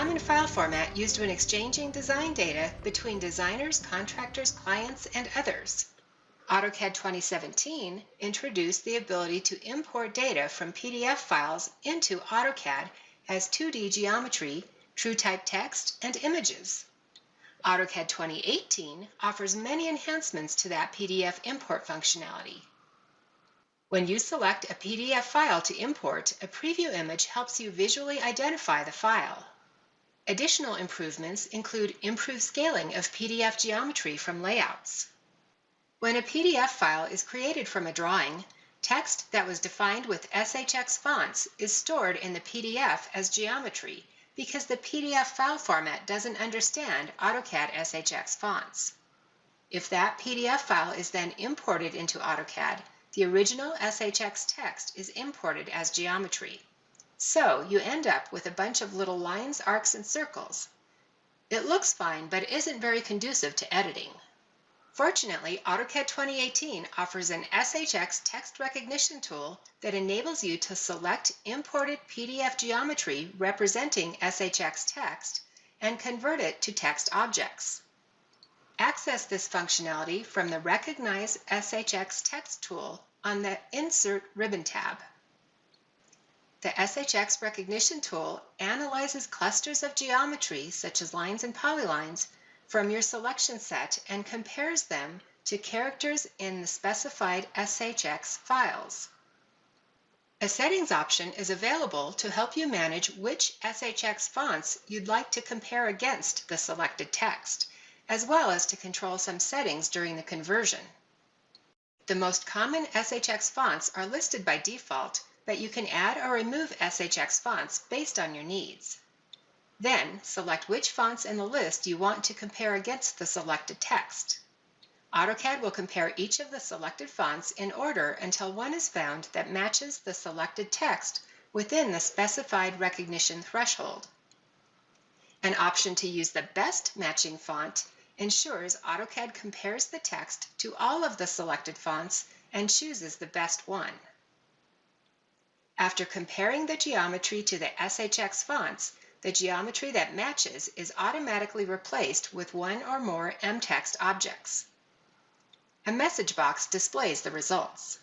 common file format used when exchanging design data between designers, contractors, clients, and others. AutoCAD 2017 introduced the ability to import data from PDF files into AutoCAD as 2D geometry, TrueType text, and images. AutoCAD 2018 offers many enhancements to that PDF import functionality. When you select a PDF file to import, a preview image helps you visually identify the file. Additional improvements include improved scaling of PDF geometry from layouts. When a PDF file is created from a drawing, text that was defined with SHX fonts is stored in the PDF as geometry because the PDF file format doesn't understand AutoCAD SHX fonts. If that PDF file is then imported into AutoCAD, the original SHX text is imported as geometry. So you end up with a bunch of little lines, arcs, and circles. It looks fine, but isn't very conducive to editing. Fortunately, AutoCAD 2018 offers an SHX text recognition tool that enables you to select imported PDF geometry representing SHX text and convert it to text objects. Access this functionality from the Recognize SHX Text tool on the Insert ribbon tab. The SHX recognition tool analyzes clusters of geometry, such as lines and polylines, from your selection set and compares them to characters in the specified SHX files. A settings option is available to help you manage which SHX fonts you'd like to compare against the selected text, as well as to control some settings during the conversion. The most common SHX fonts are listed by default, but you can add or remove SHX fonts based on your needs. Then, select which fonts in the list you want to compare against the selected text. AutoCAD will compare each of the selected fonts in order until one is found that matches the selected text within the specified recognition threshold. An option to use the best matching font ensures AutoCAD compares the text to all of the selected fonts and chooses the best one. After comparing the geometry to the SHX fonts, the geometry that matches is automatically replaced with one or more mText objects. A message box displays the results.